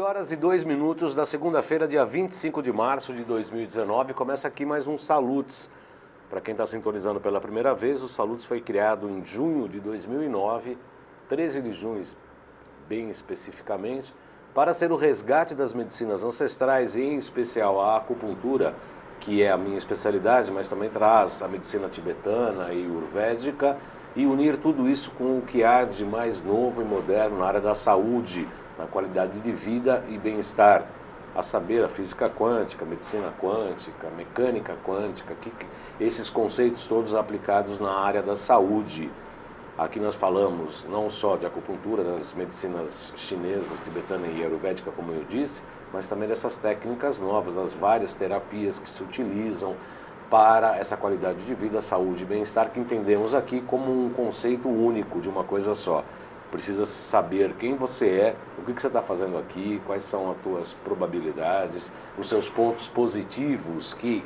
horas e 2 minutos da segunda-feira, dia 25 de março de 2019, começa aqui mais um Salutes. Para quem está sintonizando pela primeira vez, o Salutes foi criado em junho de 2009, 13 de junho bem especificamente, para ser o resgate das medicinas ancestrais, e em especial a acupuntura, que é a minha especialidade, mas também traz a medicina tibetana e ayurvédica, e unir tudo isso com o que há de mais novo e moderno na área da saúde, na qualidade de vida e bem-estar, a saber, a física quântica, a medicina quântica, a mecânica quântica, esses conceitos todos aplicados na área da saúde. Aqui nós falamos não só de acupuntura, das medicinas chinesas, tibetana e ayurvédica, como eu disse, mas também dessas técnicas novas, das várias terapias que se utilizam para essa qualidade de vida, saúde e bem-estar, que entendemos aqui como um conceito único de uma coisa só. Precisa saber quem você é, o que você está fazendo aqui, quais são as tuas probabilidades, os seus pontos positivos, que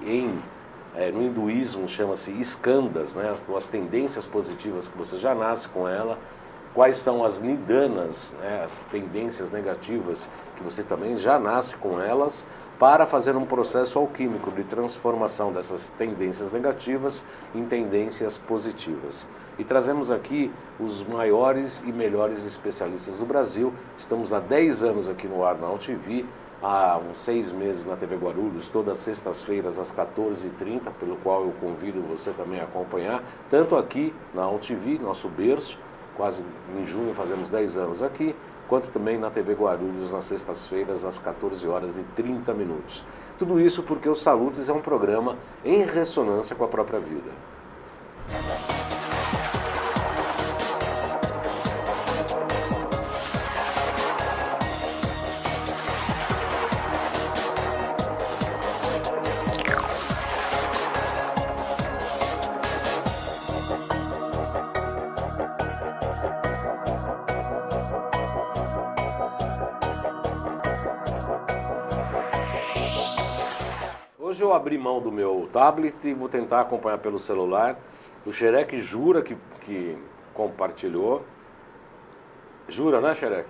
no hinduísmo chama-se skandhas, né? As tuas tendências positivas que você já nasce com ela, quais são as nidanas, né? As tendências negativas que você também já nasce com elas, para fazer um processo alquímico de transformação dessas tendências negativas em tendências positivas. E trazemos aqui os maiores e melhores especialistas do Brasil. Estamos há 10 anos aqui no ar na UTV, há uns 6 meses na TV Guarulhos, todas as sextas-feiras às 14h30, pelo qual eu convido você também a acompanhar, tanto aqui na UTV, nosso berço, quase em junho fazemos 10 anos aqui, quanto também na TV Guarulhos nas sextas-feiras às 14h30. Tudo isso porque o Salutes é um programa em ressonância com a própria vida. Hoje eu abri mão do meu tablet e vou tentar acompanhar pelo celular. O Xerec jura que compartilhou. Jura, né, Xerec?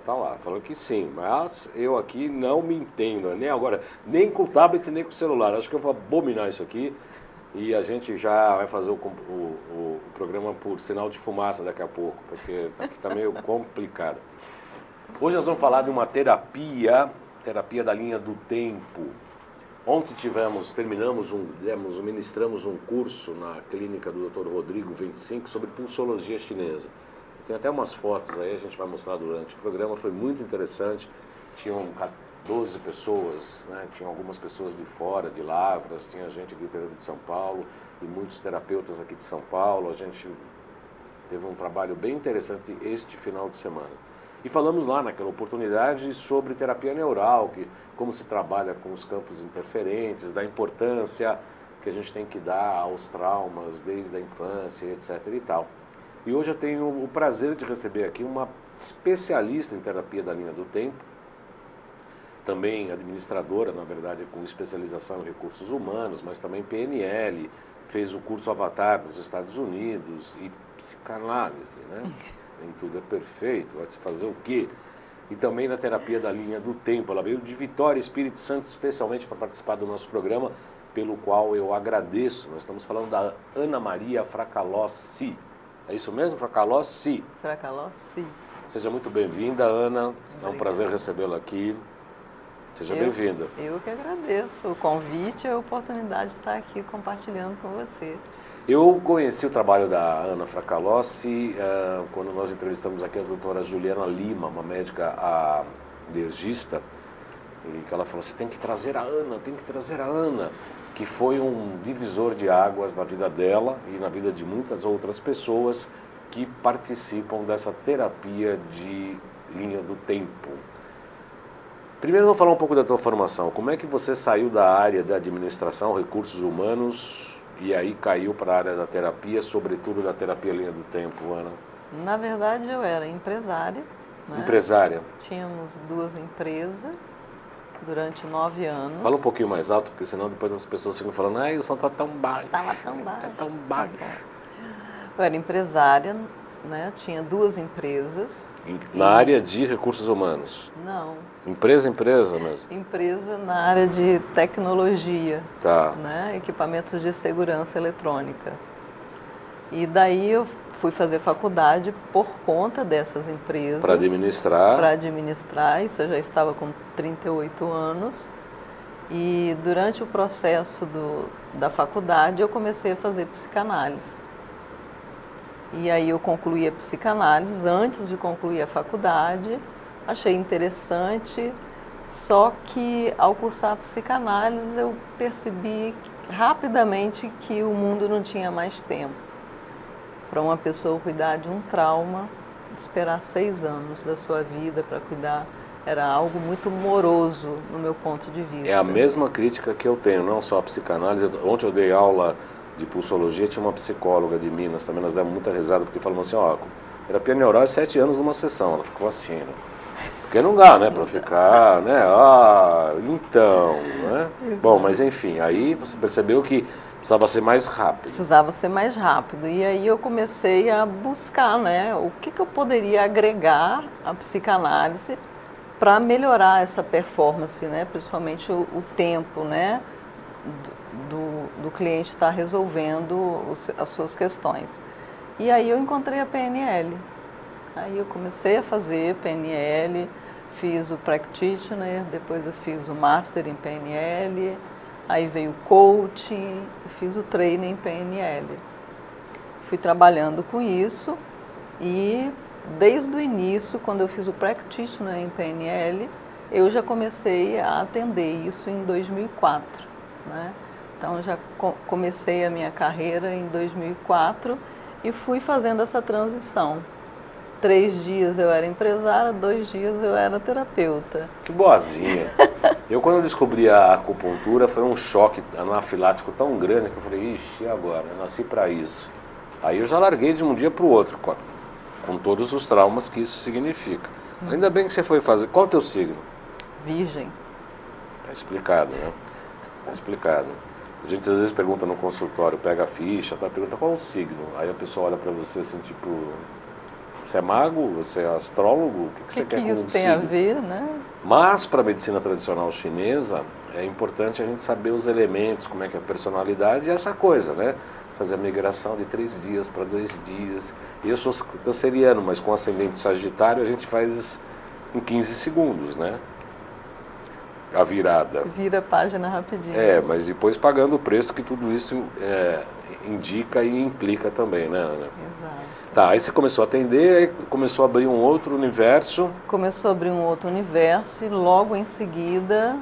Tá lá, falou que sim, mas eu aqui não me entendo, nem agora, nem com o tablet, nem com o celular. Acho que eu vou abominar isso aqui e a gente já vai fazer o programa por sinal de fumaça daqui a pouco, porque aqui tá meio complicado. Hoje nós vamos falar de uma terapia da linha do tempo. Ontem ministramos um curso na clínica do Dr. Rodrigo 25 sobre pulsologia chinesa. Tem até umas fotos aí, a gente vai mostrar durante o programa, foi muito interessante. Tinham 12 pessoas, né? Tinham algumas pessoas de fora, de Lavras, tinha gente do interior de São Paulo e muitos terapeutas aqui de São Paulo. A gente teve um trabalho bem interessante este final de semana. E falamos lá naquela oportunidade sobre terapia neural, como se trabalha com os campos interferentes, da importância que a gente tem que dar aos traumas desde a infância, etc. e tal. E hoje eu tenho o prazer de receber aqui uma especialista em terapia da linha do tempo, também administradora, na verdade, com especialização em recursos humanos, mas também PNL, fez o curso Avatar nos Estados Unidos e psicanálise, né? Nem tudo é perfeito, vai se fazer o quê? E também na terapia da linha do tempo. Ela veio de Vitória, Espírito Santo, especialmente para participar do nosso programa, pelo qual eu agradeço. Nós estamos falando da Ana Maria Fracalossi. É isso mesmo? Fracalossi? Fracalossi. Seja muito bem-vinda, Ana. É um prazer recebê-la aqui. Seja bem-vinda. Eu que agradeço o convite e a oportunidade de estar aqui compartilhando com você. Eu conheci o trabalho da Ana Fracalossi quando nós entrevistamos aqui a doutora Juliana Lima, uma médica alergista, e que ela falou, você tem que trazer a Ana, que foi um divisor de águas na vida dela e na vida de muitas outras pessoas que participam dessa terapia de linha do tempo. Primeiro, vou falar um pouco da tua formação. Como é que você saiu da área da administração, recursos humanos, e aí caiu para a área da terapia, sobretudo da terapia linha do tempo, Ana? Na verdade, eu era empresária. Né? Empresária. Tínhamos 2 empresas durante 9 anos. Fala um pouquinho mais alto, porque senão depois as pessoas ficam falando, o som está tão baixo. Estava tão baixo. Está tão baixo. Eu era empresária né? Tinha 2 empresas. Na área de recursos humanos? Não. Empresa mesmo? Empresa na área de tecnologia, Tá. né? Equipamentos de segurança eletrônica. E daí eu fui fazer faculdade por conta dessas empresas. Para administrar? Para administrar, isso eu já estava com 38 anos. E durante o processo da faculdade eu comecei a fazer psicanálise. E aí eu concluí a psicanálise antes de concluir a faculdade, achei interessante, só que ao cursar a psicanálise eu percebi rapidamente que o mundo não tinha mais tempo para uma pessoa cuidar de um trauma, esperar 6 anos da sua vida para cuidar, era algo muito moroso no meu ponto de vista. É a mesma crítica que eu tenho, não só a psicanálise. Ontem eu dei aula de pulsologia, tinha uma psicóloga de Minas, também nós demos muita risada, porque falamos assim, ó, terapia neural é 7 anos numa sessão, ela ficou assim, né? Porque não dá, né, para ficar, né, então, né? Exato. Bom, mas enfim, aí você percebeu que precisava ser mais rápido. Precisava ser mais rápido, e aí eu comecei a buscar, né, o que eu poderia agregar à psicanálise para melhorar essa performance, né, principalmente o tempo, né, do cliente estar resolvendo as suas questões. E aí eu encontrei a PNL. Aí eu comecei a fazer PNL, fiz o Practitioner, depois eu fiz o Master em PNL, aí veio o Coaching, fiz o Training em PNL. Fui trabalhando com isso e desde o início, quando eu fiz o Practitioner em PNL, eu já comecei a atender isso em 2004, né? Então, já comecei a minha carreira em 2004 e fui fazendo essa transição. 3 dias eu era empresária, 2 dias eu era terapeuta. Que boazinha. Quando eu descobri a acupuntura, foi um choque anafilático tão grande que eu falei, ixi, e agora? Eu nasci para isso. Aí eu já larguei de um dia para o outro, com todos os traumas que isso significa. Ainda bem que você foi fazer. Qual é o teu signo? Virgem. Tá explicado, né? Tá explicado. A gente às vezes pergunta no consultório, pega a ficha, pergunta qual é o signo. Aí a pessoa olha para você assim, tipo, você é mago? Você é astrólogo? O que você quer com o signo? O que isso tem a ver, né? Mas para a medicina tradicional chinesa, é importante a gente saber os elementos, como é que é a personalidade e essa coisa, né? Fazer a migração de 3 dias para 2 dias. Eu sou canceriano, mas com ascendente sagitário a gente faz em 15 segundos, né? A virada. Vira a página rapidinho. Mas depois pagando o preço que tudo isso indica e implica também, né, Ana? Exato. Tá, aí você começou a atender, aí começou a abrir um outro universo. Começou a abrir um outro universo e logo em seguida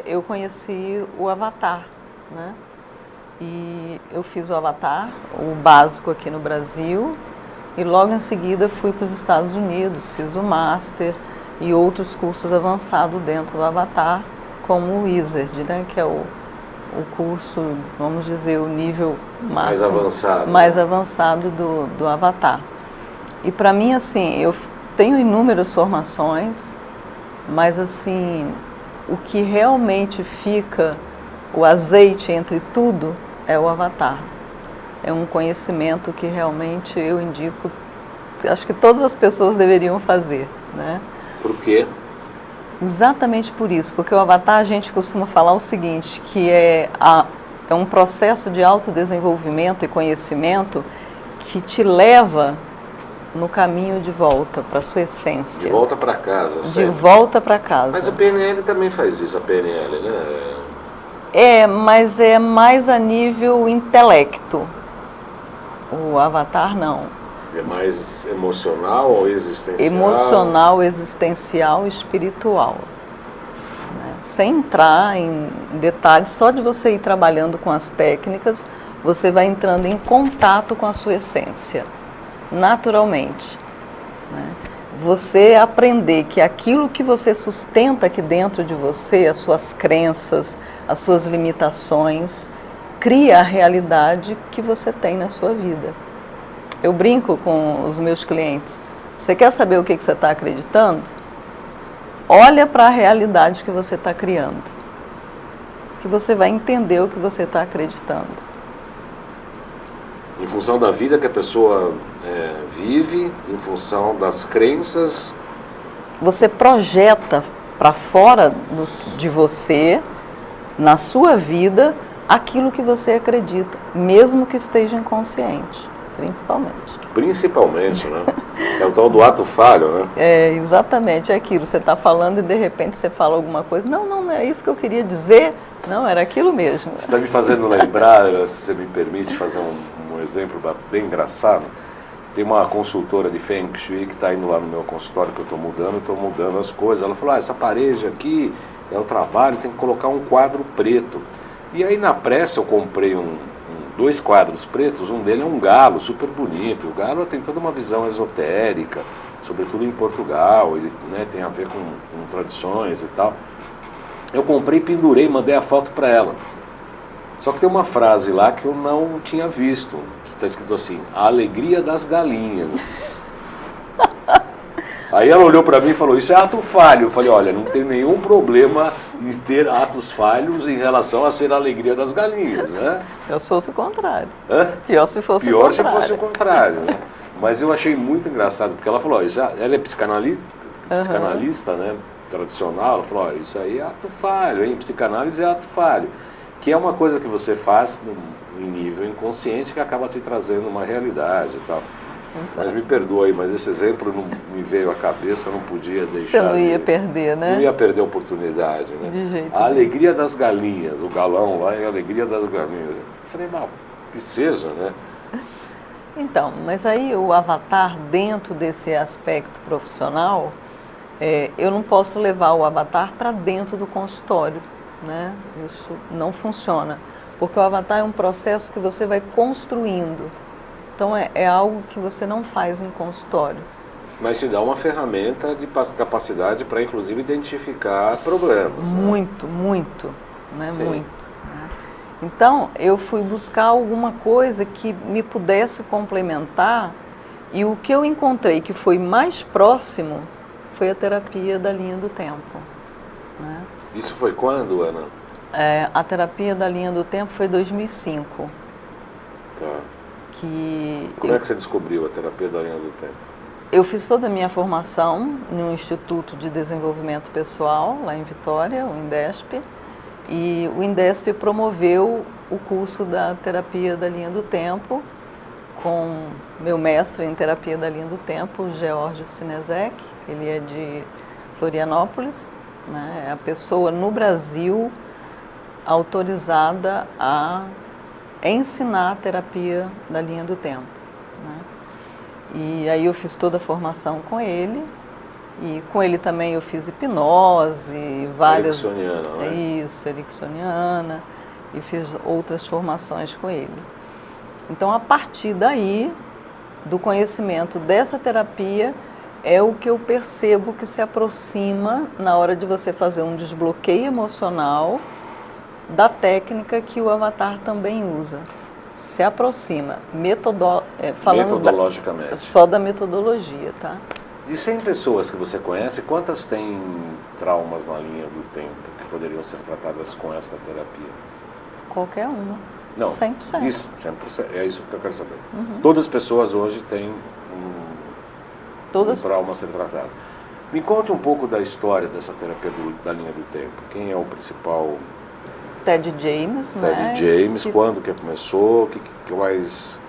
eu conheci o Avatar, né? E eu fiz o Avatar, o básico aqui no Brasil, e logo em seguida fui para os Estados Unidos, fiz o Master e outros cursos avançados dentro do Avatar, como o Wizard, né, que é o curso, vamos dizer, o nível máximo, mais avançado do Avatar. E para mim, assim, eu tenho inúmeras formações, mas assim, o que realmente fica, o azeite entre tudo, é o Avatar. É um conhecimento que realmente eu indico, acho que todas as pessoas deveriam fazer, né? Por quê? Exatamente por isso, porque o Avatar a gente costuma falar o seguinte, que é um processo de autodesenvolvimento e conhecimento que te leva no caminho de volta para a sua essência. De volta para casa, certo? De volta para casa. Mas a PNL também faz isso, a PNL, né? Mas é mais a nível intelecto. O Avatar não. É mais emocional ou existencial? Emocional, existencial e espiritual. Né? Sem entrar em detalhes, só de você ir trabalhando com as técnicas, você vai entrando em contato com a sua essência, naturalmente. Né? Você aprender que aquilo que você sustenta aqui dentro de você, as suas crenças, as suas limitações, cria a realidade que você tem na sua vida. Eu brinco com os meus clientes. Você quer saber o que você está acreditando? Olha para a realidade que você está criando. Que você vai entender o que você está acreditando. Em função da vida que a pessoa vive, em função das crenças. Você projeta para fora de você, na sua vida, aquilo que você acredita, mesmo que esteja inconsciente, principalmente. Principalmente, né? É o tal do ato falho, né? É, exatamente, é aquilo. Você está falando e de repente você fala alguma coisa. Não é isso que eu queria dizer. Não, era aquilo mesmo. Você está me fazendo lembrar, se você me permite fazer um exemplo bem engraçado. Tem uma consultora de Feng Shui que está indo lá no meu consultório que eu estou mudando as coisas. Ela falou, essa parede aqui é o trabalho, tem que colocar um quadro preto. E aí na pressa eu comprei dois quadros pretos, um deles é um galo super bonito. O galo tem toda uma visão esotérica, sobretudo em Portugal, ele, né, tem a ver com tradições e tal. Eu comprei, pendurei, mandei a foto para ela. Só que tem uma frase lá que eu não tinha visto, que está escrito assim, a alegria das galinhas. Aí ela olhou para mim e falou, isso é ato falho. Eu falei, olha, não tem nenhum problema em ter atos falhos em relação a ser a alegria das galinhas, né? Pior se fosse o contrário. Hã? Pior se fosse o Pior contrário. se fosse o contrário, né? Mas eu achei muito engraçado, porque ela falou, ela é psicanalista, né, tradicional, ela falou, isso aí é ato falho, hein? Psicanálise é ato falho. Que é uma coisa que você faz em nível inconsciente que acaba te trazendo uma realidade e tal. Mas me perdoa aí, mas esse exemplo não me veio à cabeça, eu não podia deixar. Você não ia perder, né? Não ia perder a oportunidade, né? De jeito a alegria das galinhas, o galão lá é a alegria das galinhas. Eu falei, não, que seja, né? Então, mas aí o avatar dentro desse aspecto profissional, eu não posso levar o avatar para dentro do consultório, né? Isso não funciona, porque o avatar é um processo que você vai construindo. Então, é algo que você não faz em consultório. Mas te dá uma ferramenta de capacidade para, inclusive, identificar problemas. Muito, né? muito, né? Sim. Muito. Né? Então, eu fui buscar alguma coisa que me pudesse complementar e o que eu encontrei que foi mais próximo foi a terapia da linha do tempo. Né? Isso foi quando, Ana? A terapia da linha do tempo foi em 2005. Tá. Como é que você descobriu a terapia da linha do tempo? Eu fiz toda a minha formação no Instituto de Desenvolvimento Pessoal, lá em Vitória, o INDESP, e o INDESP promoveu o curso da terapia da linha do tempo com meu mestre em terapia da linha do tempo, o Geórgio Sinezek, ele é de Florianópolis, né? É a pessoa no Brasil autorizada a ensinar a terapia da linha do tempo. Né? E aí eu fiz toda a formação com ele, e com ele também eu fiz hipnose, várias... Ericksoniana, né? Isso, ericksoniana, e fiz outras formações com ele. Então, a partir daí, do conhecimento dessa terapia, é o que eu percebo que se aproxima na hora de você fazer um desbloqueio emocional da técnica que o avatar também usa. Se aproxima, falando metodologicamente. Só da metodologia, tá? De 100 pessoas que você conhece, quantas têm traumas na linha do tempo que poderiam ser tratadas com esta terapia? Qualquer uma. Não, 100%. 100%. É isso que eu quero saber. Uhum. Todas as pessoas hoje têm um trauma a ser tratado. Me conte um pouco da história dessa terapia da linha do tempo. Quem é o principal... Ted James, né? Ted James, quando que começou, quais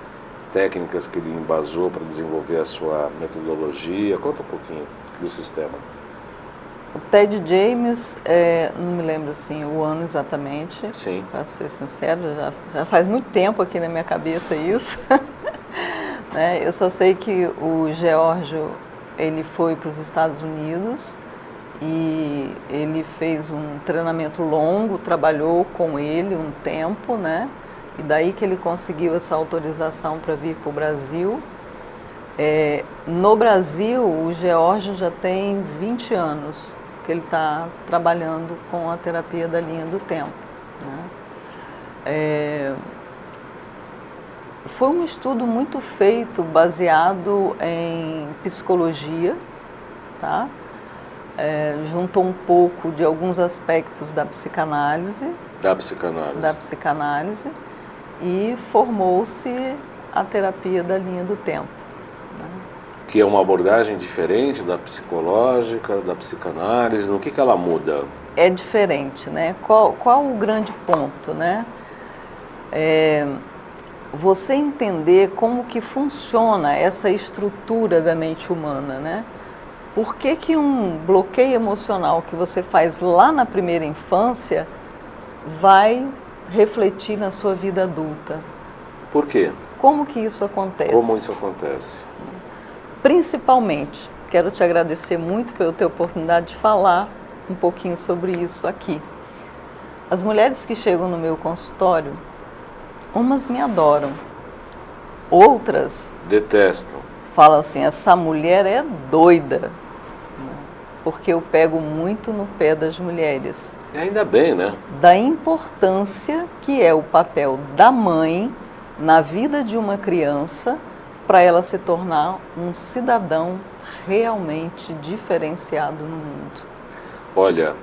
técnicas que ele embasou para desenvolver a sua metodologia? Conta um pouquinho do sistema. O Ted James, não me lembro assim, o ano exatamente, para ser sincero, já faz muito tempo aqui na minha cabeça isso. Né? Eu só sei que o Geórgio, ele foi para os Estados Unidos e ele fez um treinamento longo, trabalhou com ele um tempo, né? E daí que ele conseguiu essa autorização para vir para o Brasil. No Brasil, o Geórgio já tem 20 anos que ele está trabalhando com a terapia da linha do tempo. Né? Foi um estudo muito feito, baseado em psicologia, tá? Juntou um pouco de alguns aspectos da psicanálise. Da psicanálise. Da psicanálise. E formou-se a terapia da linha do tempo. Né? Que é uma abordagem diferente da psicológica, da psicanálise, no que ela muda? É diferente, né? Qual o grande ponto, né? Você entender como que funciona essa estrutura da mente humana, né? Por que que um bloqueio emocional que você faz lá na primeira infância vai refletir na sua vida adulta? Por quê? Como que isso acontece? Como isso acontece? Principalmente, quero te agradecer muito pela ter a oportunidade de falar um pouquinho sobre isso aqui. As mulheres que chegam no meu consultório, umas me adoram, outras Detestam. falam assim, essa mulher é doida, né? Porque eu pego muito no pé das mulheres. E ainda bem, né? Da importância que é o papel da mãe na vida de uma criança para ela se tornar um cidadão realmente diferenciado no mundo. Olha,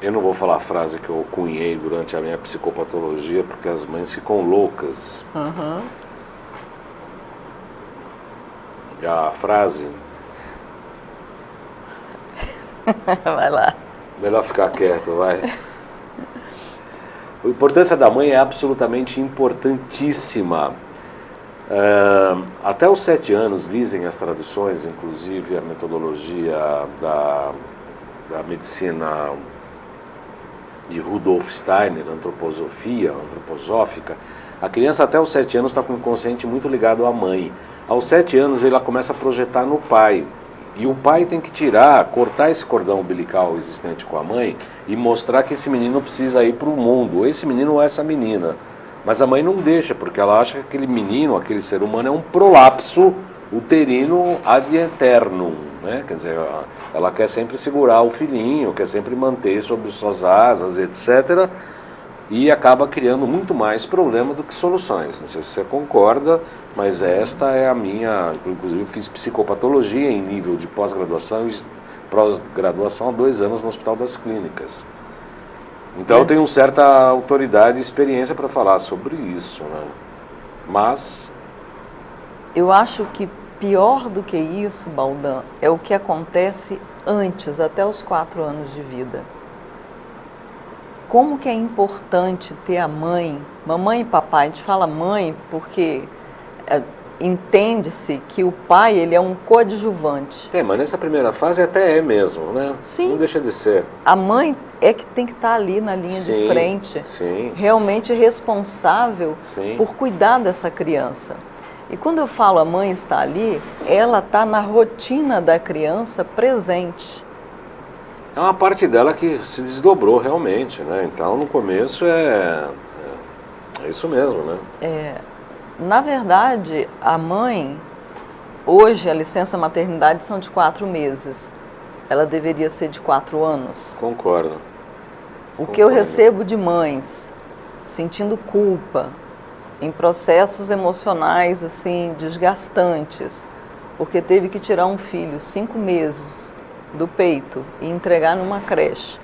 eu não vou falar a frase que eu cunhei durante a minha psicopatologia, porque as mães ficam loucas. Uhum. A frase... Vai lá. Melhor ficar quieto, vai. A importância da mãe é absolutamente importantíssima. Até os 7 anos, dizem as traduções, inclusive a metodologia da medicina de Rudolf Steiner, antroposofia, antroposófica, a criança até os 7 anos está com o inconsciente muito ligado à mãe. Aos 7 anos ela começa a projetar no pai. E o pai tem que cortar esse cordão umbilical existente com a mãe e mostrar que esse menino precisa ir para o mundo, ou esse menino ou essa menina. Mas a mãe não deixa, porque ela acha que aquele menino, aquele ser humano é um prolapso uterino ad eternum, né? Quer dizer, ela quer sempre segurar o filhinho, quer sempre manter sob suas asas, etc. E acaba criando muito mais problema do que soluções. Não sei se você concorda, mas esta é a minha... Inclusive eu fiz psicopatologia em nível de pós-graduação e pós-graduação há 2 anos no Hospital das Clínicas. Então eu tenho certa autoridade e experiência para falar sobre isso, né? Mas... Eu acho que pior do que isso, Baldan, é o que acontece antes, até os 4 anos de vida. Como que é importante ter a mãe, mamãe e papai, a gente fala mãe porque entende-se que o pai ele é um coadjuvante. Mas nessa primeira fase até é mesmo, né? Sim. Não deixa de ser. A mãe é que tem que estar ali na linha de frente, realmente responsável por cuidar dessa criança. E quando eu falo a mãe está ali, ela está na rotina da criança presente. É uma parte dela que se desdobrou realmente, né? Então no começo é isso mesmo, né? Na verdade, a mãe, hoje a licença maternidade são de 4 meses. Ela deveria ser de 4 anos. Concordo. O que eu recebo de mães sentindo culpa, em processos emocionais assim desgastantes, porque teve que tirar um filho 5 meses do peito e entregar numa creche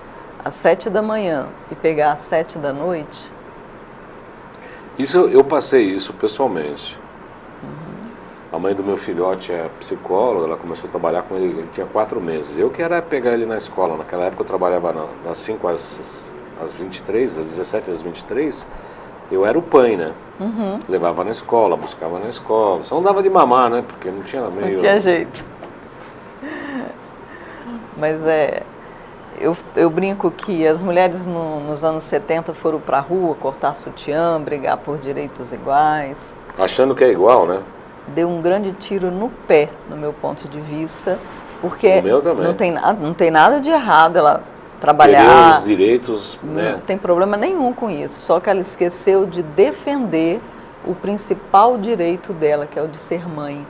às 7 da manhã e pegar às 7 da noite. Isso eu passei isso pessoalmente. A mãe do meu filhote é psicóloga, ela começou a trabalhar com ele tinha 4 meses. Eu que era pegar ele na escola, naquela época eu trabalhava das 5 às 23, das 17 às 23, eu era o pai, né? Levava na escola, buscava na escola, só não dava de mamar, né? Porque não tinha meio... Não tinha jeito. Mas eu brinco que as mulheres nos anos 70 foram para a rua cortar sutiã, brigar por direitos iguais. Achando que é igual, né? Deu um grande tiro no pé, no meu ponto de vista, porque o meu também. Não tem nada de errado ela trabalhar. Querer os direitos, né? Não tem problema nenhum com isso, só que ela esqueceu de defender o principal direito dela, que é o de ser mãe.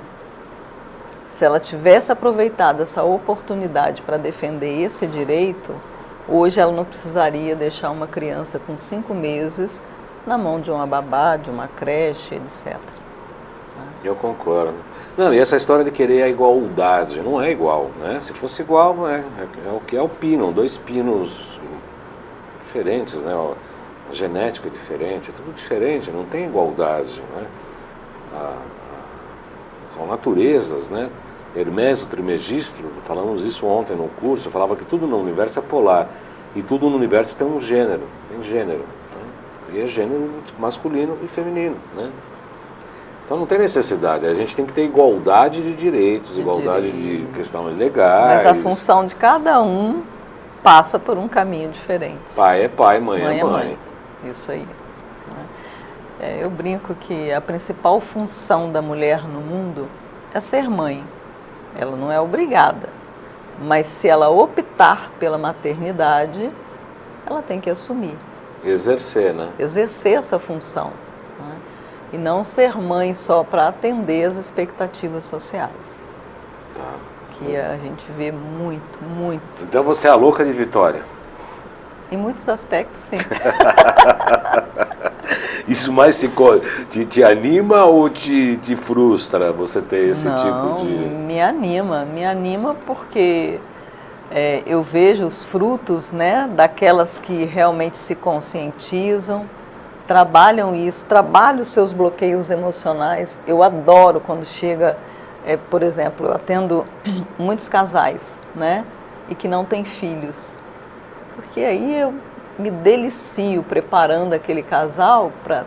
Se ela tivesse aproveitado essa oportunidade para defender esse direito, hoje ela não precisaria deixar uma criança com 5 meses na mão de uma babá, de uma creche, etc. Eu concordo. Não, e essa história de querer a igualdade, não é igual, né? Se fosse igual, é o que é o pino, 2 pinos diferentes, né? a genética é diferente, é tudo diferente, não tem igualdade, né? São naturezas, né? Hermes, o Trismegisto, falamos isso ontem no curso, eu falava que tudo no universo é polar, e tudo no universo tem um gênero, tem gênero, né? E é gênero masculino e feminino, né? Então não tem necessidade, a gente tem que ter igualdade de direitos, igualdade de questões legais. Mas a função de cada um passa por um caminho diferente. Pai é pai, mãe é mãe. Isso aí. Eu brinco que a principal função da mulher no mundo é ser mãe. Ela não é obrigada, mas se ela optar pela maternidade, ela tem que assumir. Exercer, né? Exercer essa função. Né? E não ser mãe só para atender as expectativas sociais. Tá. Que a gente vê muito, muito. Então você é a louca de Vitória? Em muitos aspectos, sim. Isso mais te anima ou te frustra você ter esse tipo de... Me anima porque eu vejo os frutos, né, daquelas que realmente se conscientizam, trabalham isso, trabalham os seus bloqueios emocionais. Eu adoro quando chega, por exemplo, eu atendo muitos casais, né, e que não têm filhos, porque aí eu me delicio preparando aquele casal para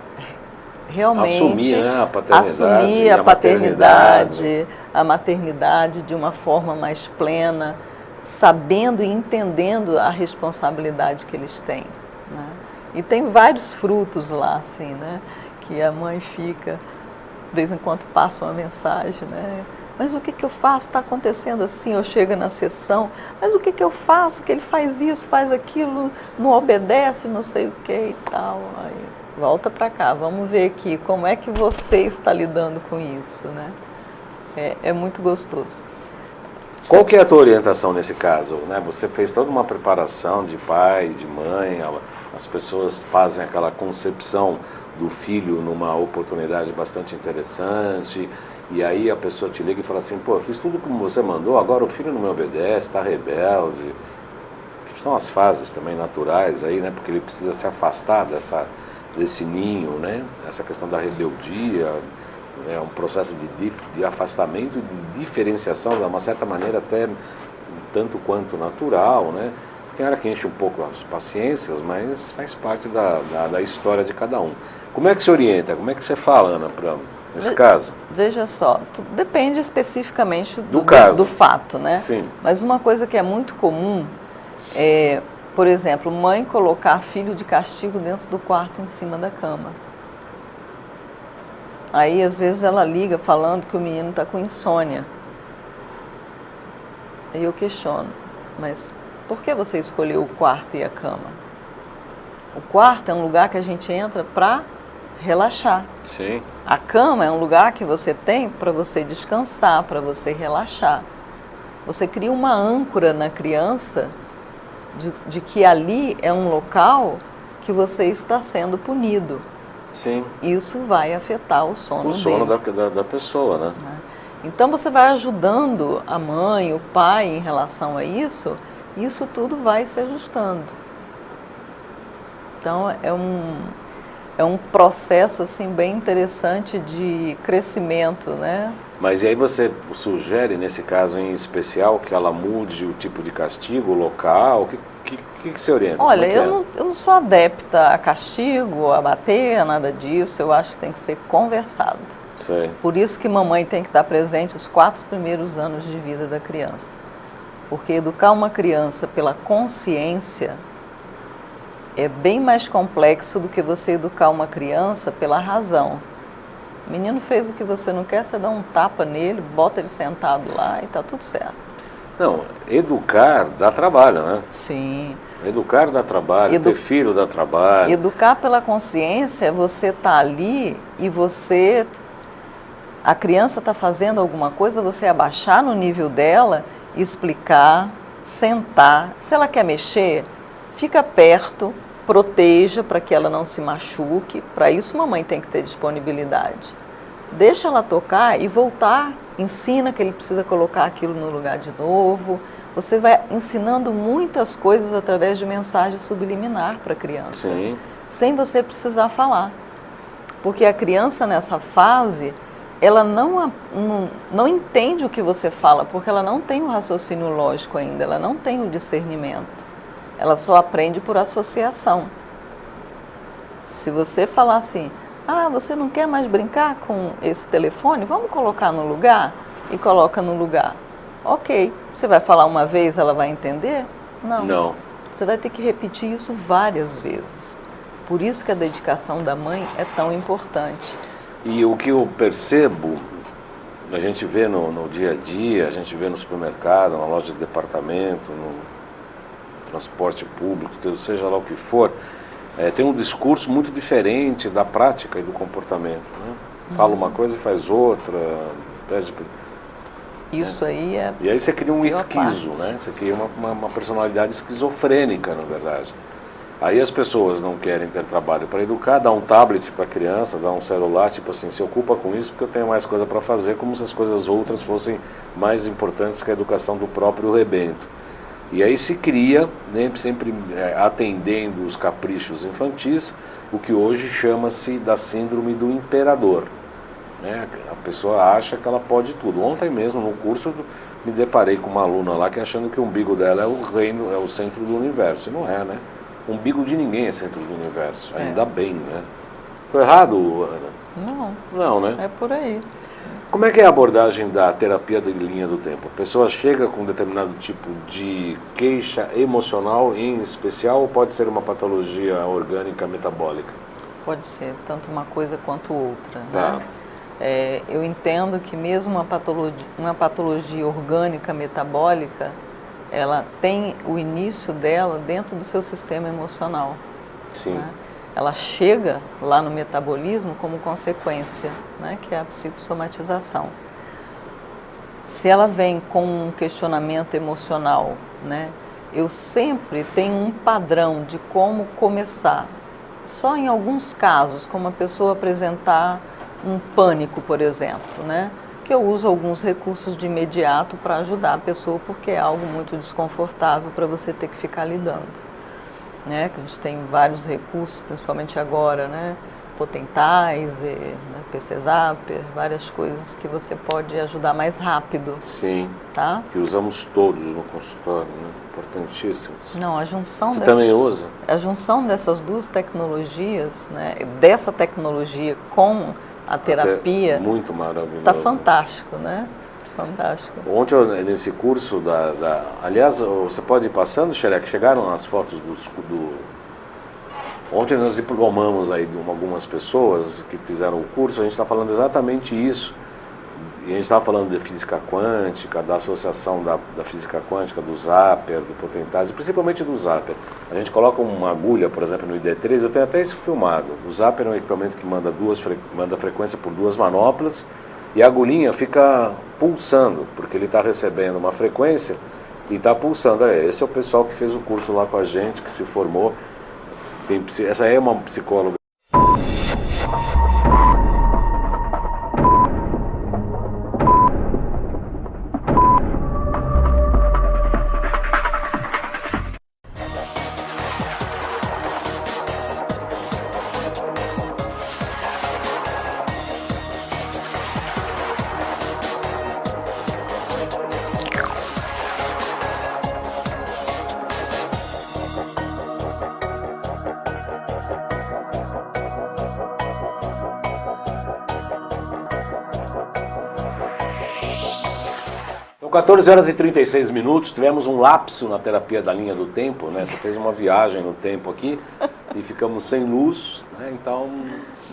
realmente assumir, né, a paternidade, assumir a maternidade de uma forma mais plena, sabendo e entendendo a responsabilidade que eles têm, né? E tem vários frutos lá, assim, né, que a mãe fica, de vez em quando passa uma mensagem, né? Mas o que eu faço? Está acontecendo assim, eu chego na sessão, mas o que eu faço? Que ele faz isso, faz aquilo, não obedece, não sei o que e tal. Aí, volta para cá, vamos ver aqui, como é que você está lidando com isso, né? É muito gostoso. Qual que é a tua orientação nesse caso, né? Você fez toda uma preparação de pai, de mãe, as pessoas fazem aquela concepção do filho numa oportunidade bastante interessante, e aí a pessoa te liga e fala assim, pô, eu fiz tudo como você mandou, agora o filho não me obedece, está rebelde. São as fases também naturais aí, né? Porque ele precisa se afastar desse ninho, né? Essa questão da rebeldia, é um processo de afastamento e de diferenciação, de uma certa maneira até tanto quanto natural, né? Tem hora que enche um pouco as paciências, mas faz parte da história de cada um. Como é que se orienta? Como é que você fala, Ana, nesse caso? Veja só, depende especificamente do fato, né? Sim. Mas uma coisa que é muito comum é, por exemplo, mãe colocar filho de castigo dentro do quarto em cima da cama. Aí, às vezes, ela liga falando que o menino está com insônia. Aí eu questiono, mas por que você escolheu o quarto e a cama? O quarto é um lugar que a gente entra para relaxar. Sim. A cama é um lugar que você tem para você descansar, para você relaxar. Você cria uma âncora na criança de que ali é um local que você está sendo punido. Sim. Isso vai afetar o sono da pessoa, né? Então você vai ajudando a mãe, o pai em relação a isso, e isso tudo vai se ajustando. Então é um processo assim bem interessante de crescimento, né? Mas e aí você sugere, nesse caso em especial, que ela mude o tipo de castigo, o local? O que você orienta? Olha, eu não sou adepta a castigo, a bater, a nada disso. Eu acho que tem que ser conversado. Sei. Por isso que mamãe tem que estar presente os 4 primeiros anos de vida da criança. Porque educar uma criança pela consciência é bem mais complexo do que você educar uma criança pela razão. O menino fez o que você não quer, você dá um tapa nele, bota ele sentado lá e está tudo certo. Não, educar dá trabalho, né? Sim. Educar dá trabalho, ter filho dá trabalho. Educar pela consciência, você está ali e a criança está fazendo alguma coisa, você abaixar no nível dela, explicar, sentar. Se ela quer mexer, fica perto, proteja para que ela não se machuque. Para isso, mamãe tem que ter disponibilidade. Deixa ela tocar e voltar. Ensina que ele precisa colocar aquilo no lugar de novo. você vai ensinando muitas coisas através de mensagem subliminar para a criança, Sim. sem você precisar falar. Porque a criança nessa fase, ela não entende o que você fala, porque ela não tem o raciocínio lógico ainda, ela não tem o discernimento. Ela só aprende por associação. Se você falar assim, você não quer mais brincar com esse telefone? Vamos colocar no lugar? E coloca no lugar. Ok. Você vai falar uma vez, ela vai entender? Não. Não. Você vai ter que repetir isso várias vezes. Por isso que a dedicação da mãe é tão importante. E o que eu percebo, a gente vê no dia a dia, a gente vê no supermercado, na loja de departamento, no transporte público, seja lá o que for, tem um discurso muito diferente da prática e do comportamento, né? Fala uma coisa e faz outra, pede... Isso aí é... E aí você cria um esquizo, parte. né? Você cria uma personalidade esquizofrênica, na verdade. Aí as pessoas não querem ter trabalho para educar, dá um tablet para a criança, dá um celular, tipo assim, se ocupa com isso porque eu tenho mais coisa para fazer, como se as coisas outras fossem mais importantes que a educação do próprio rebento. E aí se cria, né, sempre atendendo os caprichos infantis, o que hoje chama-se da síndrome do imperador. Né? A pessoa acha que ela pode tudo. Ontem mesmo, no curso, me deparei com uma aluna lá que achando que o umbigo dela é o reino, é o centro do universo. E não é, né? O umbigo de ninguém é centro do universo. Ainda bem, né? Estou errado, Ana? Não. Não, né? É por aí. Como é que é a abordagem da terapia de linha do tempo? A pessoa chega com um determinado tipo de queixa emocional em especial ou pode ser uma patologia orgânica metabólica? Pode ser tanto uma coisa quanto outra, Tá. né? Eu entendo que mesmo uma patologia orgânica metabólica, ela tem o início dela dentro do seu sistema emocional. Sim. Né? Ela chega lá no metabolismo como consequência, né, que é a psicossomatização. Se ela vem com um questionamento emocional, né, eu sempre tenho um padrão de como começar. Só em alguns casos, como a pessoa apresentar um pânico, por exemplo, né, que eu uso alguns recursos de imediato para ajudar a pessoa, porque é algo muito desconfortável para você ter que ficar lidando. Né, que a gente tem vários recursos, principalmente agora, né, Potentais, né, PC Zapper, várias coisas que você pode ajudar mais rápido. Sim, tá? Que usamos todos no consultório, né? Importantíssimos. Não, a junção Você também usa? A junção dessas duas tecnologias, né, dessa tecnologia com a terapia, muito maravilhoso. Está fantástico, né? Fantástico. Ontem, nesse curso aliás, você pode ir passando, Xerec, chegaram as fotos Ontem nós diplomamos aí de algumas pessoas que fizeram o curso, a gente está falando exatamente isso. E a gente estava falando de física quântica, da associação da física quântica, do Zapper, do Potentais, e principalmente do Zapper. A gente coloca uma agulha, por exemplo, no ID3, eu tenho até isso filmado. O Zapper é um equipamento que manda frequência por 2 manoplas, e a agulhinha fica pulsando, porque ele está recebendo uma frequência e está pulsando. Esse é o pessoal que fez o curso lá com a gente, que se formou. Essa é uma psicóloga. São 14 horas e 36 minutos, tivemos um lapso na terapia da linha do tempo, né? Você fez uma viagem no tempo aqui e ficamos sem luz, né? Então,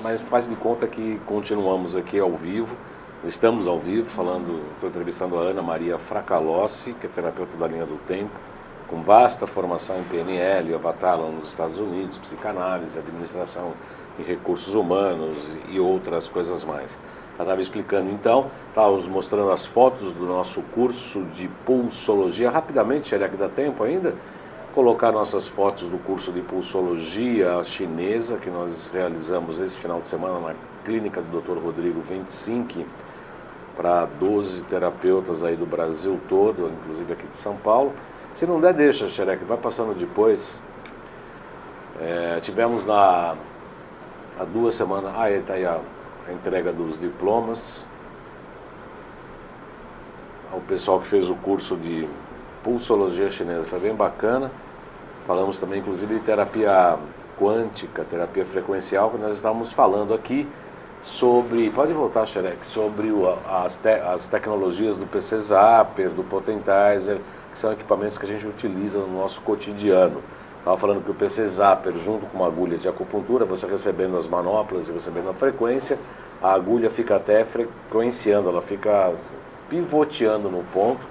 mas faz de conta que continuamos aqui ao vivo, estamos ao vivo estou entrevistando a Ana Maria Fracalossi, que é terapeuta da linha do tempo, com vasta formação em PNL, Avatar lá nos Estados Unidos, psicanálise, administração em recursos humanos e outras coisas mais. Ela estava explicando então, estávamos mostrando as fotos do nosso curso de pulsologia. Rapidamente, será que dá tempo ainda? Colocar nossas fotos do curso de pulsologia chinesa que nós realizamos esse final de semana na clínica do Dr. Rodrigo 25, para 12 terapeutas aí do Brasil todo, inclusive aqui de São Paulo. Se não der, deixa, Xerec, vai passando depois. Tivemos há 2 semanas, está aí a entrega dos diplomas. O pessoal que fez o curso de pulsologia chinesa foi bem bacana. Falamos também, inclusive, de terapia quântica, terapia frequencial, que nós estávamos falando aqui sobre, pode voltar, Xerec, sobre as tecnologias do PC Zapper, do Potentizer, que são equipamentos que a gente utiliza no nosso cotidiano. Estava falando que o PC Zapper, junto com uma agulha de acupuntura, você recebendo as manoplas e recebendo a frequência, a agulha fica até frequenciando, ela fica pivoteando no ponto,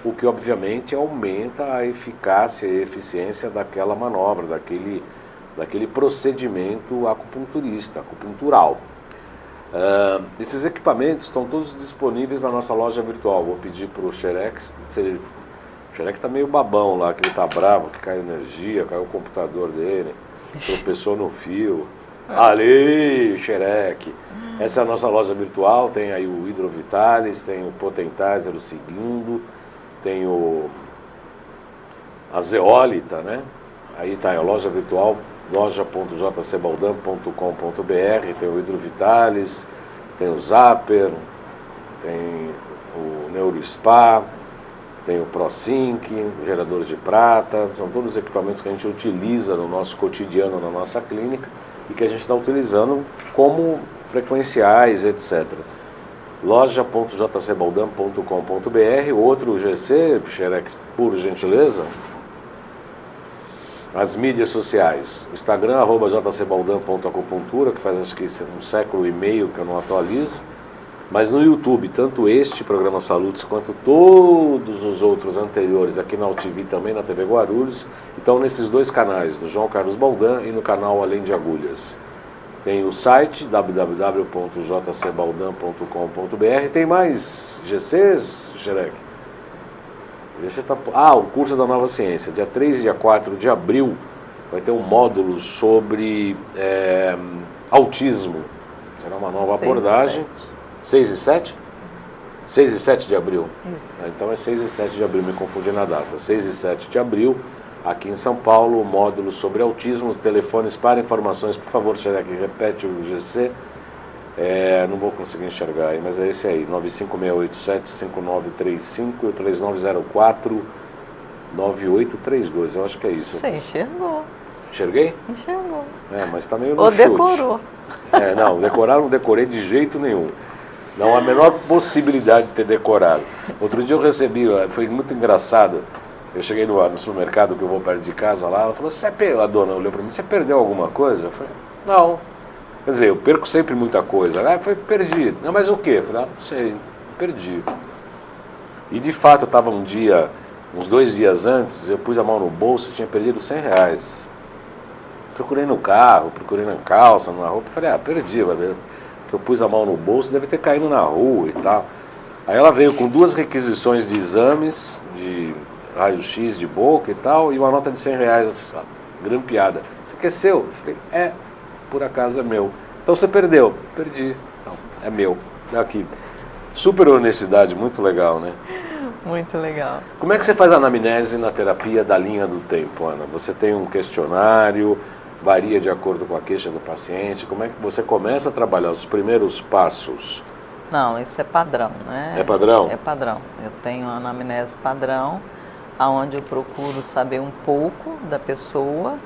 o que obviamente aumenta a eficácia e eficiência daquela manobra, daquele procedimento acupuntural. Esses equipamentos estão todos disponíveis na nossa loja virtual. Vou pedir para o Xerec, o Xerec está meio babão lá, que ele está bravo, que caiu energia, caiu o computador dele, tropeçou no fio. Ali, Xerec. Essa é a nossa loja virtual, tem aí o Hidrovitalis, tem o Potentizer, o segundo, tem a Zeólita, né? Aí está a loja virtual, loja.jcbaldan.com.br, tem o Hidrovitalis, tem o Zapper, tem o NeuroSpa, tem o ProSync, o gerador de prata, são todos os equipamentos que a gente utiliza no nosso cotidiano, na nossa clínica, e que a gente está utilizando como frequenciais, etc. loja.jcbaldan.com.br. Outro GC, Xerec, por gentileza. As mídias sociais, Instagram, @jcbaldan.acupuntura, que faz acho que 1 século e meio que eu não atualizo. Mas no YouTube, tanto este programa Salutes quanto todos os outros anteriores aqui na UTV, também na TV Guarulhos, estão nesses 2 canais, no João Carlos Baldan e no canal Além de Agulhas. Tem o site www.jcbaldan.com.br. Tem mais GCs, Xerec? O curso da Nova Ciência. Dia 3 e dia 4 de abril vai ter um módulo sobre autismo. Será uma nova abordagem. 6 e 7? 6 e 7 de abril? Isso. Então é 6 e 7 de abril, me confundi na data. 6 e 7 de abril, aqui em São Paulo, o módulo sobre autismo. Os telefones para informações, por favor, Xerec, repete o GC. Não vou conseguir enxergar aí, mas é esse aí, 95687-5935 e o 3904-9832. Eu acho que é isso. Você enxergou. Enxerguei? Enxergou. Mas está meio no Ou chute. decorou. Não, decorar não decorei de jeito nenhum. Não há a menor possibilidade de ter decorado. Outro dia eu recebi, foi muito engraçado. Eu cheguei no supermercado que eu vou perto de casa lá, ela falou, a dona olhou para mim, você perdeu alguma coisa? Eu falei, não. Quer dizer, eu perco sempre muita coisa. Eu falei, perdi. Não, mas o quê? Eu falei, não sei, perdi. E de fato eu estava uns 2 dias antes, eu pus a mão no bolso e tinha perdido R$100. Procurei no carro, procurei na calça, na roupa, falei, perdi, valeu. Que eu pus a mão no bolso, deve ter caído na rua e tal. Aí ela veio com 2 requisições de exames, de raio-x de boca e tal, e uma nota de R$100 grampeada. Isso aqui é seu? Eu falei, por acaso é meu. Então você perdeu? Perdi. Então, é meu. Aqui. Super honestidade, muito legal, né? Muito legal. Como é que você faz a anamnese na terapia da linha do tempo, Ana? Você tem um questionário, varia de acordo com a queixa do paciente. Como é que você começa a trabalhar os primeiros passos? Não, isso é padrão, né? É padrão? É padrão. Eu tenho uma anamnese padrão, onde eu procuro saber um pouco da pessoa,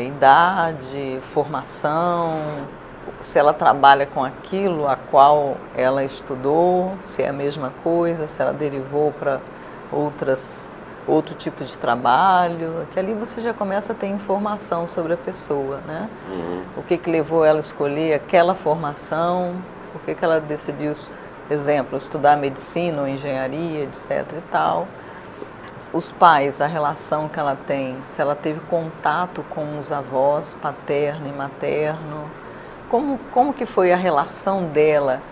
idade, formação, se ela trabalha com aquilo a qual ela estudou, se é a mesma coisa, se ela derivou para outro tipo de trabalho, que ali você já começa a ter informação sobre a pessoa, né? O que levou ela a escolher aquela formação, por que ela decidiu, exemplo, estudar medicina ou engenharia, etc. e tal. Os pais, a relação que ela tem, se ela teve contato com os avós, paterno e materno, como que foi a relação dela,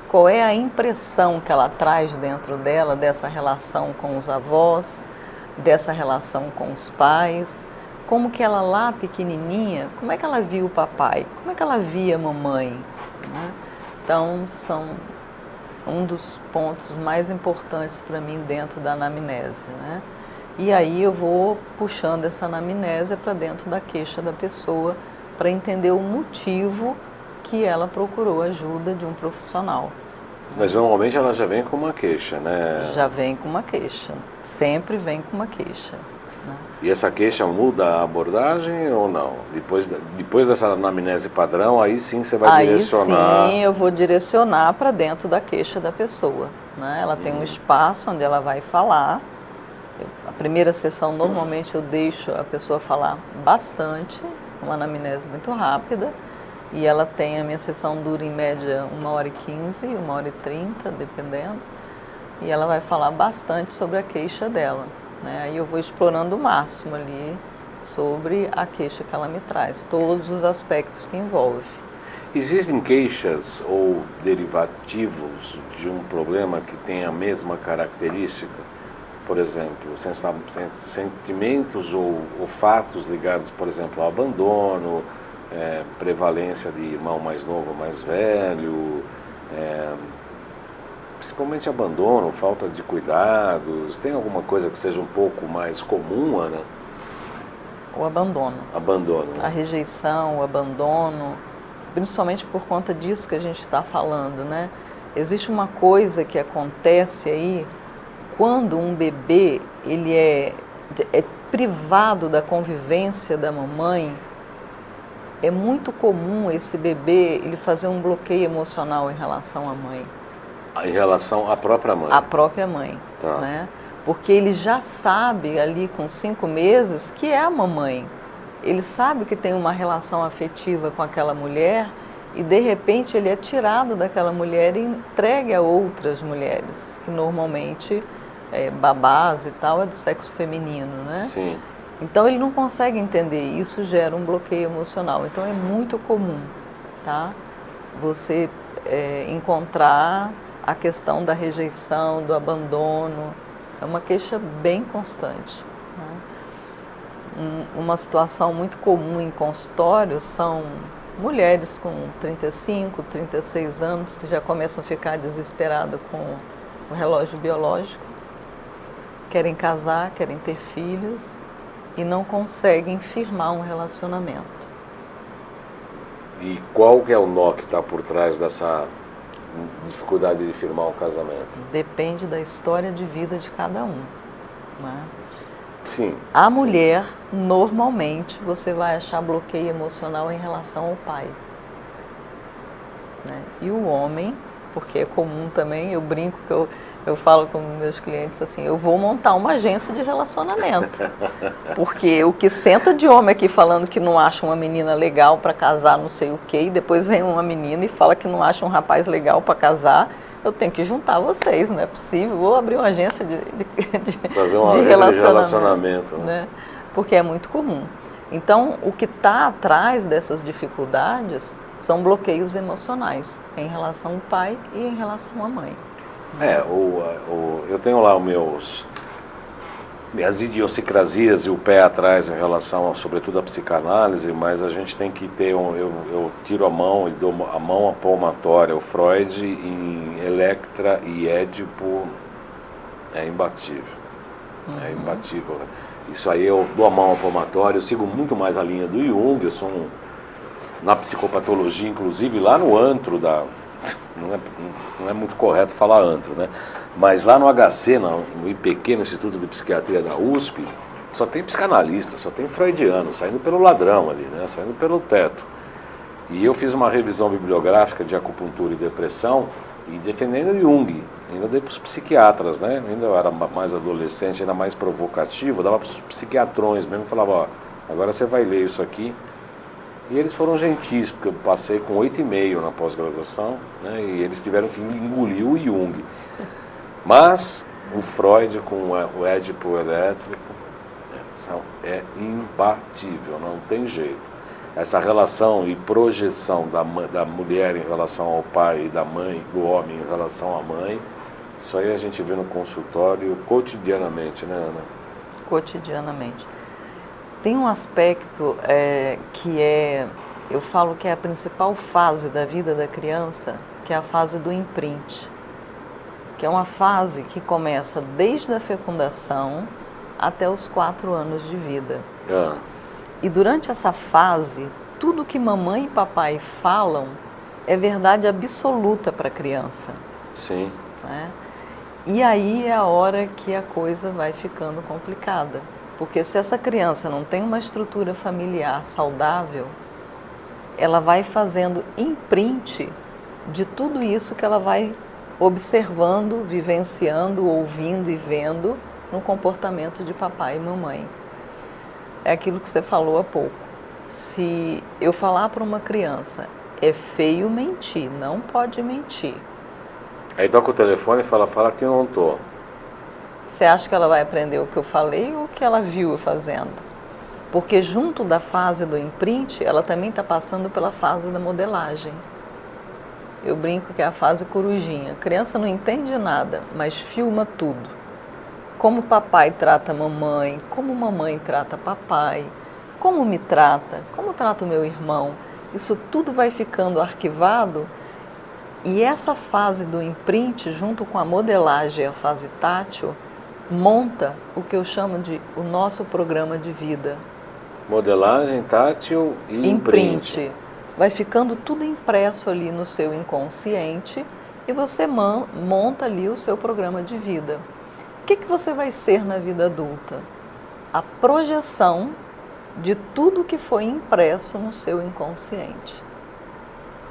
qual é a impressão que ela traz dentro dela dessa relação com os avós, dessa relação com os pais, como que ela lá pequenininha, como é que ela via o papai, como é que ela via a mamãe, né? Então um dos pontos mais importantes para mim dentro da anamnese, né? E aí eu vou puxando essa anamnese para dentro da queixa da pessoa para entender o motivo que ela procurou ajuda de um profissional. Mas normalmente ela já vem com uma queixa, né? Já vem com uma queixa, sempre vem com uma queixa. Né? E essa queixa muda a abordagem ou não? Depois dessa anamnese padrão, aí sim você vai direcionar... Aí sim eu vou direcionar para dentro da queixa da pessoa. Né? Ela tem um espaço onde ela vai falar. A primeira sessão, normalmente, eu deixo a pessoa falar bastante, uma anamnese muito rápida, e ela tem, a minha sessão dura em média 1h15, 1h30, dependendo, e ela vai falar bastante sobre a queixa dela. Né? Aí eu vou explorando o máximo ali sobre a queixa que ela me traz, todos os aspectos que envolve. Existem queixas ou derivativos de um problema que tem a mesma característica? Por exemplo, sentimentos ou fatos ligados, por exemplo, ao abandono, prevalência de irmão mais novo ou mais velho, principalmente abandono, falta de cuidados. Tem alguma coisa que seja um pouco mais comum, Ana? O abandono. Abandono. A rejeição, o abandono, principalmente por conta disso que a gente está falando, né? Existe uma coisa que acontece aí, quando um bebê ele é privado da convivência da mamãe, é muito comum esse bebê ele fazer um bloqueio emocional em relação à mãe. Em relação à própria mãe? À própria mãe, tá. Né? Porque ele já sabe ali com 5 meses que é a mamãe. Ele sabe que tem uma relação afetiva com aquela mulher e de repente ele é tirado daquela mulher e entregue a outras mulheres, que normalmente... babás e tal, é do sexo feminino, né? Sim. Então ele não consegue entender, isso gera um bloqueio emocional. Então é muito comum, tá? Você encontrar a questão da rejeição, do abandono, é uma queixa bem constante. Né? Uma situação muito comum em consultório são mulheres com 35, 36 anos que já começam a ficar desesperadas com o relógio biológico, querem casar, querem ter filhos e não conseguem firmar um relacionamento. E qual que é o nó que está por trás dessa dificuldade de firmar um casamento? Depende da história de vida de cada um. Né? Sim. A mulher, normalmente, você vai achar bloqueio emocional em relação ao pai. Né? E o homem, porque é comum também, eu brinco que eu falo com meus clientes assim, eu vou montar uma agência de relacionamento. Porque o que senta de homem aqui falando que não acha uma menina legal para casar, não sei o quê, e depois vem uma menina e fala que não acha um rapaz legal para casar, eu tenho que juntar vocês, não é possível. Vou abrir uma agência de relacionamento. Né? Porque é muito comum. Então, o que está atrás dessas dificuldades são bloqueios emocionais em relação ao pai e em relação à mãe. Eu tenho lá minhas idiosincrasias e o pé atrás em relação, sobretudo, à psicanálise, mas a gente tem que ter, eu tiro a mão e dou a mão à palmatória. O Freud em Electra e Édipo é imbatível. É imbatível. Isso aí eu dou a mão à palmatória, eu sigo muito mais a linha do Jung, eu sou na psicopatologia, inclusive lá no antro não é muito correto falar antro, né? Mas lá no HC, no IPQ, no Instituto de Psiquiatria da USP, só tem psicanalista, só tem freudiano, saindo pelo ladrão ali, né? Saindo pelo teto. E eu fiz uma revisão bibliográfica de acupuntura e depressão e defendendo Jung, ainda dei para os psiquiatras, né? Ainda eu era mais adolescente, ainda mais provocativo, dava para os psiquiatrões mesmo, falava, ó, agora você vai ler isso aqui. E eles foram gentis, porque eu passei com 8,5 na pós-graduação, né, e eles tiveram que engolir o Jung. Mas o Freud com o Édipo elétrico é imbatível, não tem jeito. Essa relação e projeção da mulher em relação ao pai e da mãe, do homem em relação à mãe, isso aí a gente vê no consultório cotidianamente, né, Ana? Cotidianamente. Tem um aspecto eu falo que é a principal fase da vida da criança, que é a fase do imprint. que é uma fase que começa desde a fecundação até os 4 anos de vida. E durante essa fase, tudo que mamãe e papai falam é verdade absoluta para a criança. Sim. Né? E aí é a hora que a coisa vai ficando complicada. Porque se essa criança não tem uma estrutura familiar saudável, ela vai fazendo imprint de tudo isso que ela vai observando, vivenciando, ouvindo e vendo no comportamento de papai e mamãe. É aquilo que você falou há pouco. Se eu falar para uma criança, é feio mentir, não pode mentir. Aí toca o telefone e fala que eu não tô. Você acha que ela vai aprender o que eu falei ou o que ela viu eu fazendo? Porque junto da fase do imprint, ela também está passando pela fase da modelagem. Eu brinco que é a fase corujinha. A criança não entende nada, mas filma tudo. Como papai trata mamãe, como mamãe trata papai, como me trata, como trata o meu irmão. Isso tudo vai ficando arquivado e essa fase do imprint, junto com a modelagem e a fase tátil, monta o que eu chamo de o nosso programa de vida. Modelagem, tátil e imprint. Vai ficando tudo impresso ali no seu inconsciente e você monta ali o seu programa de vida. O que você vai ser na vida adulta? A projeção de tudo que foi impresso no seu inconsciente.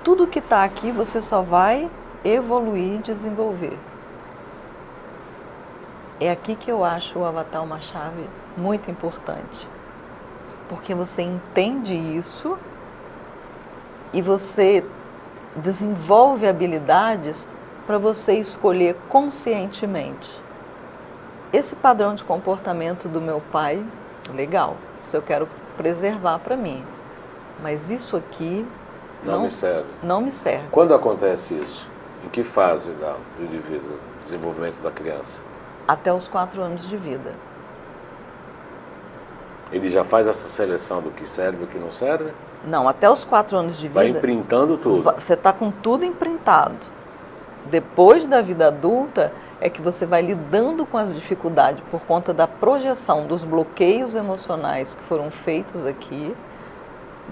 Tudo que está aqui você só vai evoluir e desenvolver. É aqui que eu acho o Avatar uma chave muito importante. Porque você entende isso e você desenvolve habilidades para você escolher conscientemente. Esse padrão de comportamento do meu pai, legal, isso eu quero preservar para mim. Mas isso aqui não me serve. Não me serve. Quando acontece isso? Em que fase do indivíduo, desenvolvimento da criança? Até os 4 anos de vida. Ele já faz essa seleção do que serve e o que não serve? Não, até os 4 anos de vida... Vai imprintando tudo. Você está com tudo imprintado. Depois da vida adulta é que você vai lidando com as dificuldades por conta da projeção dos bloqueios emocionais que foram feitos aqui.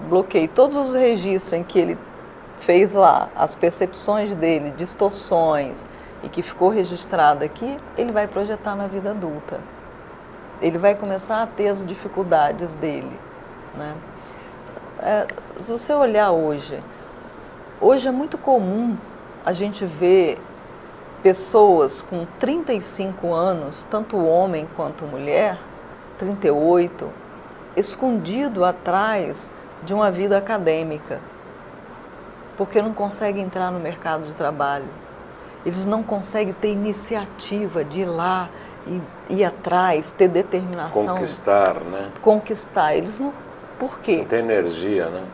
Bloqueei todos os registros em que ele fez lá as percepções dele, distorções, e que ficou registrado aqui, ele vai projetar na vida adulta. Ele vai começar a ter as dificuldades dele, né? Se você olhar hoje é muito comum a gente ver pessoas com 35 anos, tanto homem quanto mulher, 38, escondido atrás de uma vida acadêmica, porque não conseguem entrar no mercado de trabalho. Eles não conseguem ter iniciativa de ir lá e ir atrás, ter determinação. Conquistar, né? Conquistar. Eles não... Por quê? Não tem energia, né?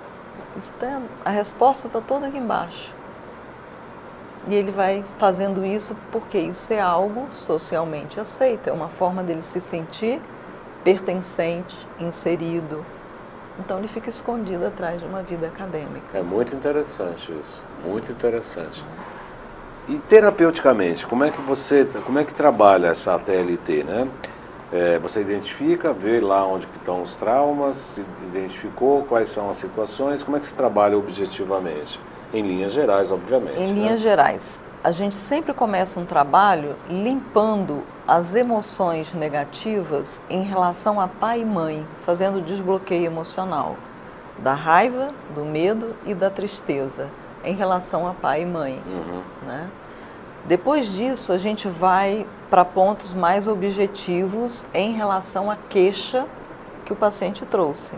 A resposta está toda aqui embaixo. E ele vai fazendo isso porque isso é algo socialmente aceito. É uma forma dele se sentir pertencente, inserido. Então ele fica escondido atrás de uma vida acadêmica. É muito interessante isso. Muito interessante. E terapeuticamente, como é que trabalha essa TLT, né? Você identifica, vê lá onde que estão os traumas, identificou quais são as situações, como é que você trabalha objetivamente? Em linhas gerais, obviamente. Em linhas gerais. A gente sempre começa um trabalho limpando as emoções negativas em relação a pai e mãe, fazendo desbloqueio emocional da raiva, do medo e da tristeza em relação a pai e mãe. Né? Depois disso, a gente vai para pontos mais objetivos em relação à queixa que o paciente trouxe,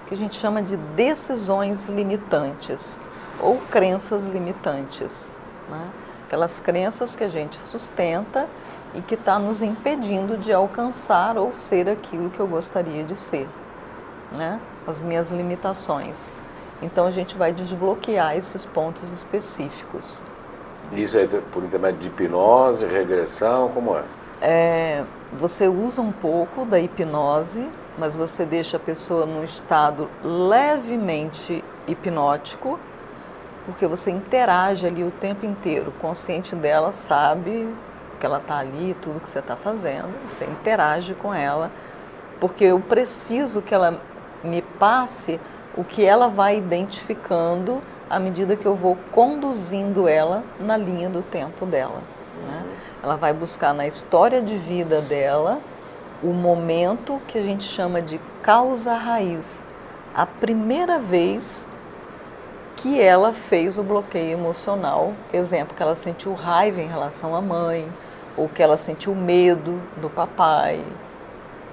que a gente chama de decisões limitantes ou crenças limitantes, né? Aquelas crenças que a gente sustenta e que está nos impedindo de alcançar ou ser aquilo que eu gostaria de ser, né? As minhas limitações. Então a gente vai desbloquear esses pontos específicos. Isso é por intermédio de hipnose, regressão, como é? Você usa um pouco da hipnose, mas você deixa a pessoa num estado levemente hipnótico, porque você interage ali o tempo inteiro. O consciente dela sabe que ela está ali, tudo que você está fazendo, você interage com ela, porque eu preciso que ela me passe o que ela vai identificando à medida que eu vou conduzindo ela na linha do tempo dela, né? Ela vai buscar na história de vida dela o momento que a gente chama de causa raiz, a primeira vez que ela fez o bloqueio emocional, exemplo, que ela sentiu raiva em relação à mãe, ou que ela sentiu medo do papai,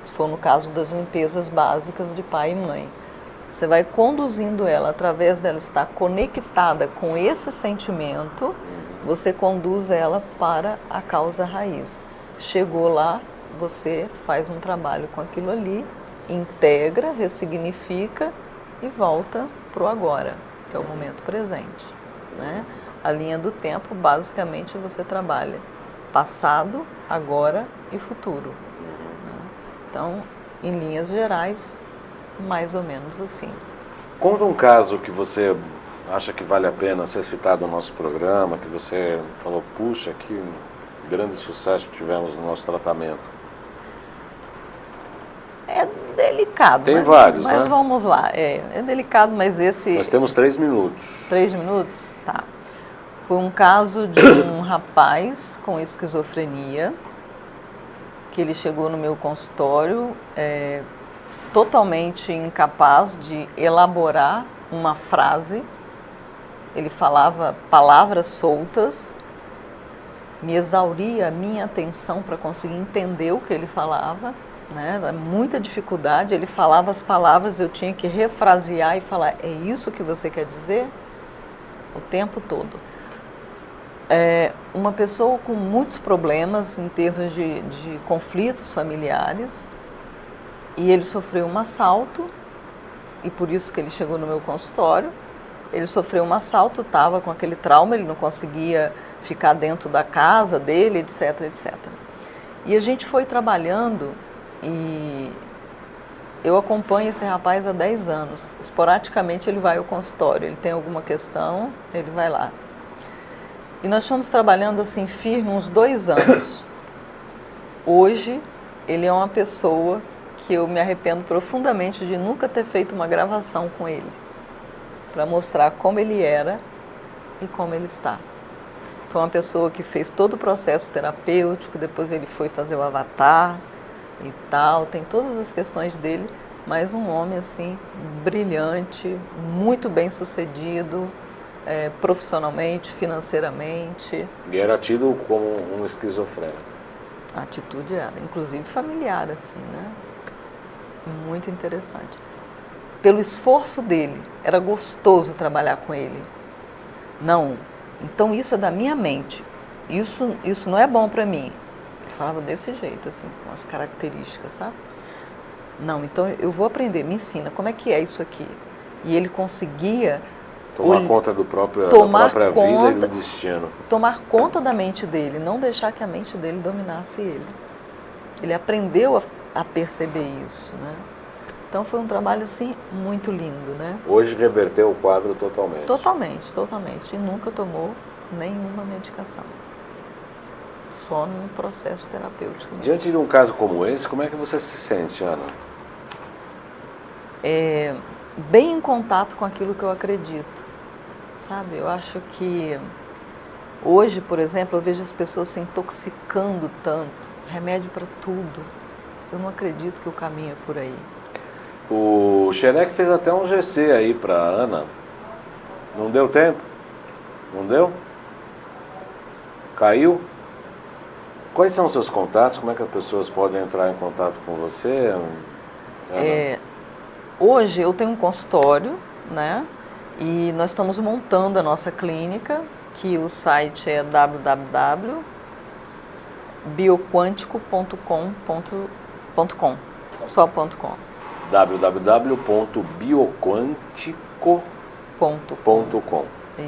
se for no caso das limpezas básicas de pai e mãe. Você vai conduzindo ela, através dela estar conectada com esse sentimento, você conduz ela para a causa raiz. Chegou lá, você faz um trabalho com aquilo ali, integra, ressignifica e volta para o agora, que é o momento presente, né? A linha do tempo, basicamente, você trabalha passado, agora e futuro, né? Então, em linhas gerais, mais ou menos assim. Conta um caso que você acha que vale a pena ser citado no nosso programa, que você falou, puxa, que grande sucesso que tivemos no nosso tratamento. É delicado. Tem vários, mas né? Vamos lá. É delicado, mas esse... Nós temos 3 minutos. 3 minutos? Tá. Foi um caso de um rapaz com esquizofrenia, que ele chegou no meu consultório totalmente incapaz de elaborar uma frase. Ele falava palavras soltas, me exauria a minha atenção para conseguir entender o que ele falava, né? Era muita dificuldade, ele falava as palavras, eu tinha que refrasear e falar, é isso que você quer dizer? O tempo todo. Uma pessoa com muitos problemas em termos de conflitos familiares, e ele sofreu um assalto, e por isso que ele chegou no meu consultório. Ele sofreu um assalto, estava com aquele trauma, ele não conseguia ficar dentro da casa dele, etc, etc. E a gente foi trabalhando, e eu acompanho esse rapaz há 10 anos. Esporadicamente ele vai ao consultório, ele tem alguma questão, ele vai lá. E nós fomos trabalhando assim firme uns 2 anos. Hoje ele é uma pessoa que eu me arrependo profundamente de nunca ter feito uma gravação com ele, para mostrar como ele era e como ele está. Foi uma pessoa que fez todo o processo terapêutico, depois ele foi fazer o avatar e tal, tem todas as questões dele, mas um homem assim, brilhante, muito bem sucedido, profissionalmente, financeiramente. E era tido como um esquizofrênico. A atitude era, inclusive familiar, assim, né? Muito interessante. Pelo esforço dele, era gostoso trabalhar com ele. Não, então isso é da minha mente, isso não é bom para mim. Ele falava desse jeito, assim, com as características, sabe? Não, então eu vou aprender, me ensina, como é que é isso aqui? E ele conseguia... Tomar conta da própria vida e do destino. Tomar conta da mente dele, não deixar que a mente dele dominasse ele. Ele aprendeu a perceber isso, né? Então foi um trabalho assim muito lindo, né? Hoje reverteu o quadro totalmente. Totalmente, totalmente. E nunca tomou nenhuma medicação. Só num processo terapêutico. Diante de um caso como esse, como é que você se sente, Ana? Bem em contato com aquilo que eu acredito, sabe? Eu acho que hoje, por exemplo, eu vejo as pessoas se intoxicando tanto, remédio para tudo. Eu não acredito que o caminho é por aí. O Xerec fez até um GC aí para Ana. Não deu tempo? Não deu? Caiu? Quais são os seus contatos? Como é que as pessoas podem entrar em contato com você, Ana? Hoje eu tenho um consultório, né? E nós estamos montando a nossa clínica, que o site é www.bioquantico.com, só.com. www.bioquantico.com.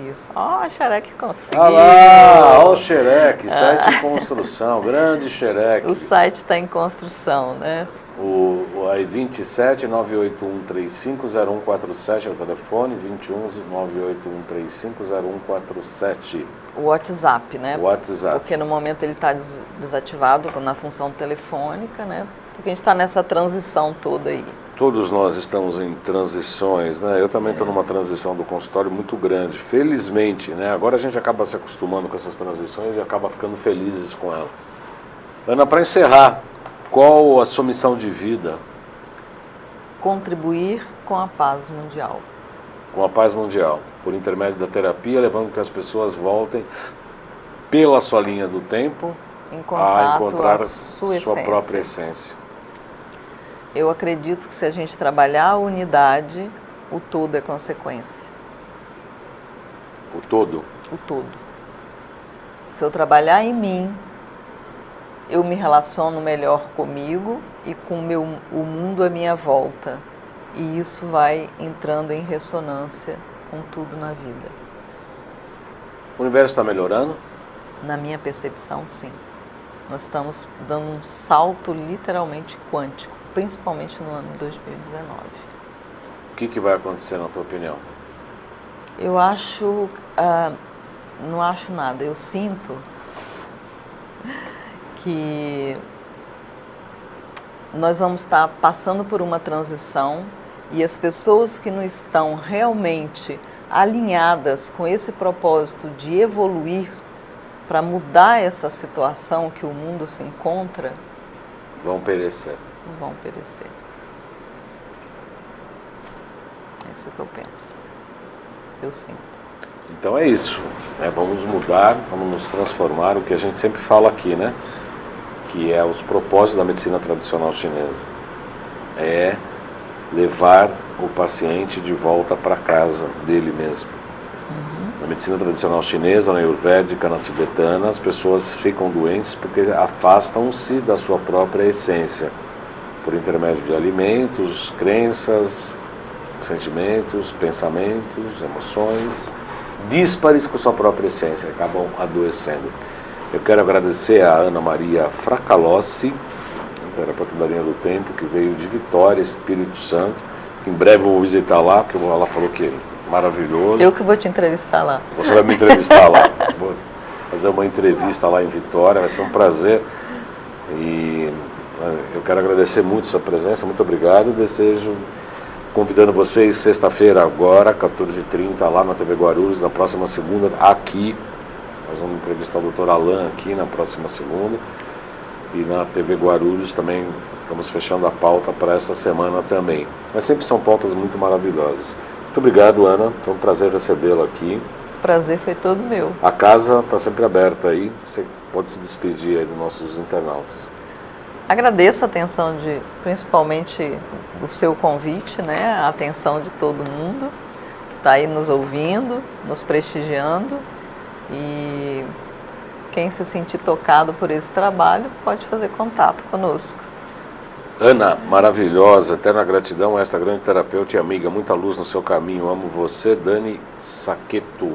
Isso. Ó, o Xerec conseguiu. Ah lá, ó o Xerec, site em construção, grande Xerec. O site está em construção, né? O aí 27 981 350147 é o telefone, 2011 981 350147. O WhatsApp, né? O WhatsApp. Porque no momento ele está desativado na função telefônica, né? Porque a gente está nessa transição toda aí. Todos nós estamos em transições, né? Eu também estou numa transição do consultório muito grande, felizmente, né? Agora a gente acaba se acostumando com essas transições e acaba ficando felizes com ela. Ana, para encerrar, qual a sua missão de vida? Contribuir com a paz mundial. Com a paz mundial, por intermédio da terapia, levando que as pessoas voltem pela sua linha do tempo a encontrar a sua própria essência. Eu acredito que se a gente trabalhar a unidade, o todo é consequência. O todo? O todo. Se eu trabalhar em mim, eu me relaciono melhor comigo e com o mundo à minha volta. E isso vai entrando em ressonância com tudo na vida. O universo está melhorando? Na minha percepção, sim. Nós estamos dando um salto literalmente quântico, principalmente no ano 2019. O que vai acontecer, na tua opinião? Eu acho... não acho nada. Eu sinto que nós vamos estar passando por uma transição e as pessoas que não estão realmente alinhadas com esse propósito de evoluir para mudar essa situação que o mundo se encontra, vão perecer. Vão perecer. É isso que eu penso. Eu sinto. Então é isso, né? Vamos mudar, vamos nos transformar, o que a gente sempre fala aqui, né? Que é os propósitos da medicina tradicional chinesa. É levar o paciente de volta para casa dele mesmo. Na medicina tradicional chinesa, na ayurvédica, na tibetana, as pessoas ficam doentes porque afastam-se da sua própria essência, por intermédio de alimentos, crenças, sentimentos, pensamentos, emoções, díspares com sua própria essência, acabam adoecendo. Eu quero agradecer a Ana Maria Fracalossi, terapeuta da linha do tempo, que veio de Vitória, Espírito Santo. Em breve eu vou visitar lá, porque ela falou que é maravilhoso. Eu que vou te entrevistar lá. Você vai me entrevistar lá. Vou fazer uma entrevista lá em Vitória, vai ser um prazer. E eu quero agradecer muito a sua presença, muito obrigado. Desejo, convidando vocês, sexta-feira agora, 14h30, lá na TV Guarulhos, na próxima segunda, aqui. Nós vamos entrevistar o Dr. Alain aqui na próxima segunda. E na TV Guarulhos também estamos fechando a pauta para essa semana também. Mas sempre são pautas muito maravilhosas. Muito obrigado, Ana. Foi um prazer recebê-la aqui. O prazer foi todo meu. A casa está sempre aberta aí. Você pode se despedir aí dos nossos internautas. Agradeço a atenção principalmente do seu convite, né? A atenção de todo mundo que está aí nos ouvindo, nos prestigiando. E quem se sentir tocado por esse trabalho pode fazer contato conosco. Ana, maravilhosa, eterna gratidão a esta grande terapeuta e amiga, muita luz no seu caminho, amo você, Dani Saqueto.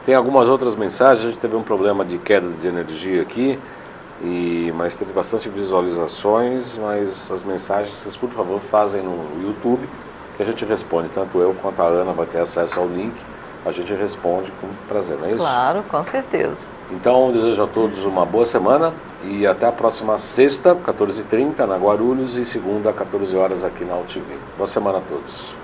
Tem algumas outras mensagens, a gente teve um problema de queda de energia aqui, mas teve bastante visualizações, mas as mensagens, vocês por favor fazem no YouTube, que a gente responde, tanto eu quanto a Ana vai ter acesso ao link. A gente responde com prazer, não é isso? Claro, com certeza. Então, desejo a todos uma boa semana e até a próxima sexta, 14h30, na Guarulhos, e segunda, 14 horas aqui na UTV. Boa semana a todos.